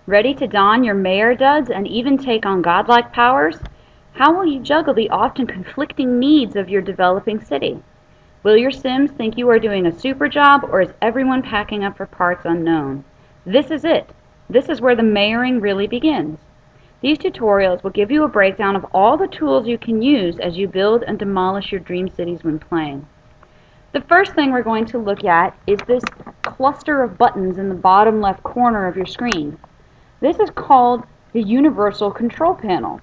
Ready to don your mayor duds and even take on godlike powers? How will you juggle the often conflicting needs of your developing city? Will your Sims think you are doing a super job, or is everyone packing up for parts unknown? This is it. This is where the mayoring really begins. These tutorials will give you a breakdown of all the tools you can use as you build and demolish your dream cities when playing. The first thing we're going to look at is this cluster of buttons in the bottom left corner of your screen. This is called the Universal Control Panel.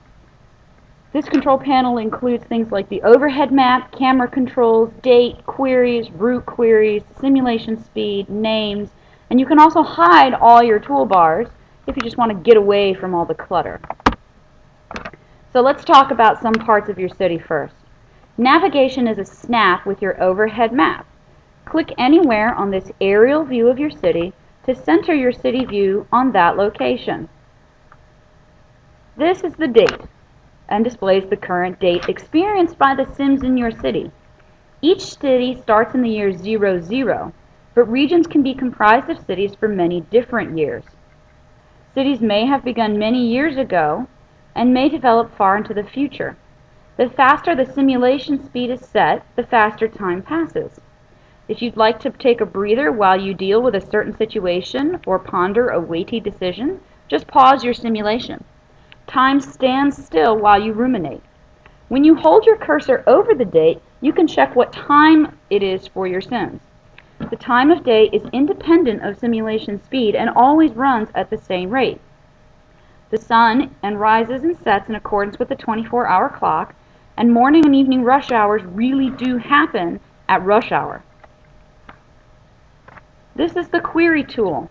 This control panel includes things like the overhead map, camera controls, date, queries, route queries, simulation speed, names, and you can also hide all your toolbars if you just want to get away from all the clutter. So let's talk about some parts of your city first. Navigation is a snap with your overhead map. Click anywhere on this aerial view of your city to center your city view on that location. This is the date and displays the current date experienced by the Sims in your city. Each city starts in the year 00, but regions can be comprised of cities for many different years. Cities may have begun many years ago and may develop far into the future. The faster the simulation speed is set, the faster time passes. If you'd like to take a breather while you deal with a certain situation or ponder a weighty decision, just pause your simulation. Time stands still while you ruminate. When you hold your cursor over the date, you can check what time it is for your Sims. The time of day is independent of simulation speed and always runs at the same rate. The sun rises and sets in accordance with the 24-hour clock, and morning and evening rush hours really do happen at rush hour. This is the query tool.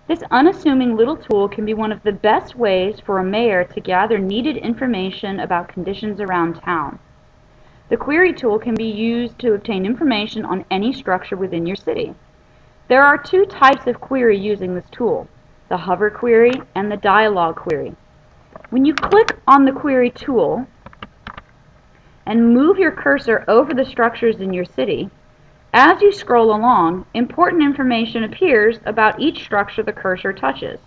This unassuming little tool can be one of the best ways for a mayor to gather needed information about conditions around town. The query tool can be used to obtain information on any structure within your city. There are two types of query using this tool, the hover query and the dialogue query. When you click on the query tool and move your cursor over the structures in your city, as you scroll along, important information appears about each structure the cursor touches.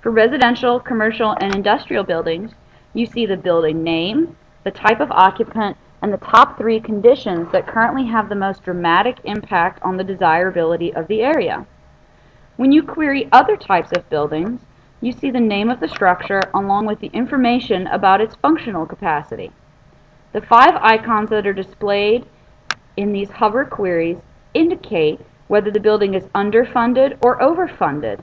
For residential, commercial, and industrial buildings, you see the building name, the type of occupant, and the top 3 conditions that currently have the most dramatic impact on the desirability of the area. When you query other types of buildings, you see the name of the structure along with the information about its functional capacity. The 5 icons that are displayed in these hover queries indicate whether the building is underfunded or overfunded.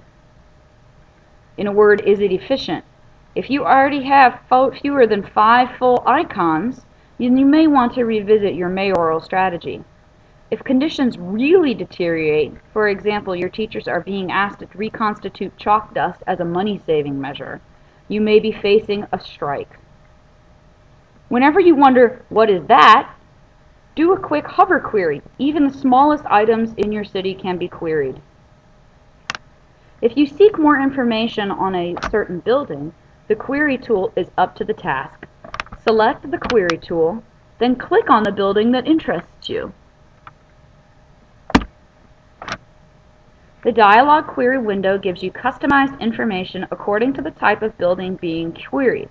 In a word, is it efficient? If you already have fewer than 5 full icons, then you may want to revisit your mayoral strategy. If conditions really deteriorate, for example, your teachers are being asked to reconstitute chalk dust as a money-saving measure, you may be facing a strike. Whenever you wonder, what is that? Do a quick hover query. Even the smallest items in your city can be queried. If you seek more information on a certain building, the query tool is up to the task. Select the query tool, then click on the building that interests you. The dialog query window gives you customized information according to the type of building being queried.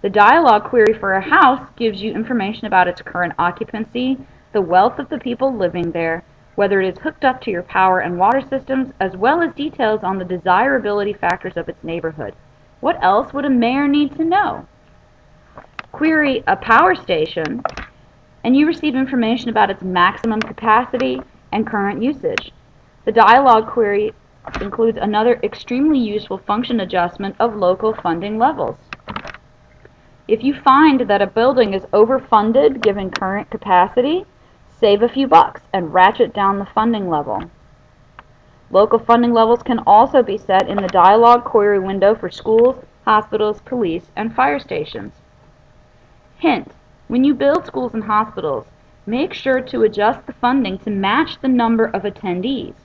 The dialog query for a house gives you information about its current occupancy, the wealth of the people living there, whether it is hooked up to your power and water systems, as well as details on the desirability factors of its neighborhood. What else would a mayor need to know? Query a power station, and you receive information about its maximum capacity and current usage. The dialog query includes another extremely useful function adjustment of local funding levels. If you find that a building is overfunded given current capacity, save a few bucks and ratchet down the funding level. Local funding levels can also be set in the dialog query window for schools, hospitals, police, and fire stations. Hint: when you build schools and hospitals, make sure to adjust the funding to match the number of attendees.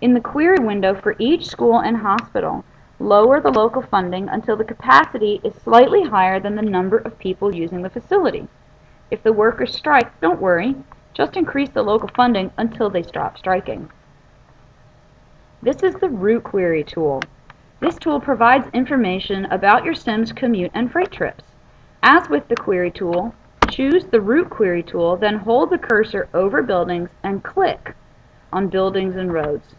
In the query window for each school and hospital, lower the local funding until the capacity is slightly higher than the number of people using the facility. If the workers strike, don't worry, just increase the local funding until they stop striking. This is the route query tool. This tool provides information about your Sim's commute and freight trips. As with the Query tool, choose the Route Query tool, then hold the cursor over buildings and click on buildings and roads.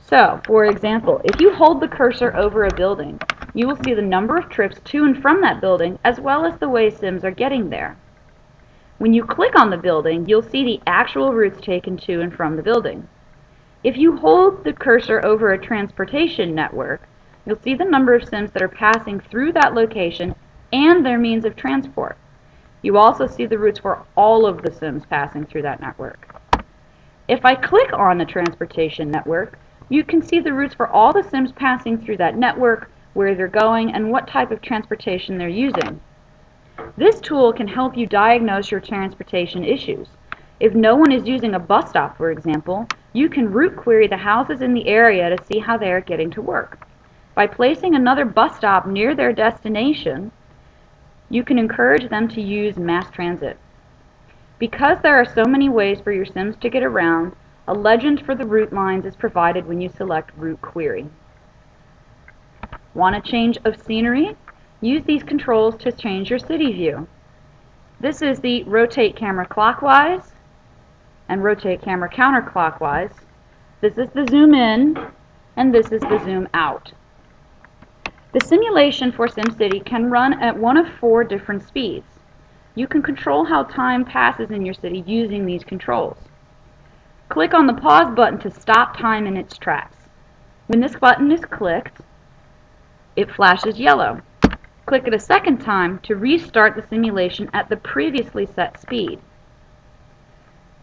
So, for example, if you hold the cursor over a building, you will see the number of trips to and from that building as well as the way Sims are getting there. When you click on the building, you'll see the actual routes taken to and from the building. If you hold the cursor over a transportation network, you'll see the number of Sims that are passing through that location and their means of transport. You also see the routes for all of the Sims passing through that network. If I click on the transportation network, you can see the routes for all the Sims passing through that network, where they're going, and what type of transportation they're using. This tool can help you diagnose your transportation issues. If no one is using a bus stop, for example, you can route query the houses in the area to see how they are getting to work. By placing another bus stop near their destination, you can encourage them to use mass transit. Because there are so many ways for your Sims to get around, a legend for the route lines is provided when you select Route Query. Want a change of scenery? Use these controls to change your city view. This is the rotate camera clockwise and rotate camera counterclockwise. This is the zoom in, and this is the zoom out. The simulation for SimCity can run at one of 4 different speeds. You can control how time passes in your city using these controls. Click on the pause button to stop time in its tracks. When this button is clicked, it flashes yellow. Click it a second time to restart the simulation at the previously set speed.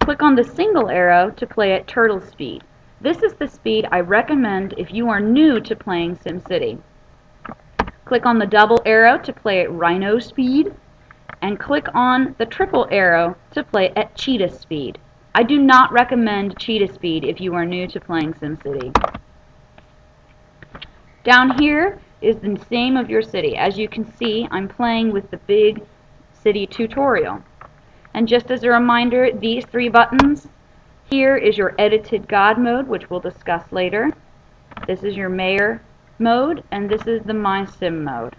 Click on the single arrow to play at turtle speed. This is the speed I recommend if you are new to playing SimCity. Click on the double arrow to play at rhino speed, and click on the triple arrow to play at cheetah speed. I do not recommend cheetah speed if you are new to playing SimCity. Down here is the name of your city. As you can see, I'm playing with the big city tutorial. And just as a reminder, these 3 buttons, here is your edited God mode, which we'll discuss later. This is your mayor mode, and this is the My Sim mode.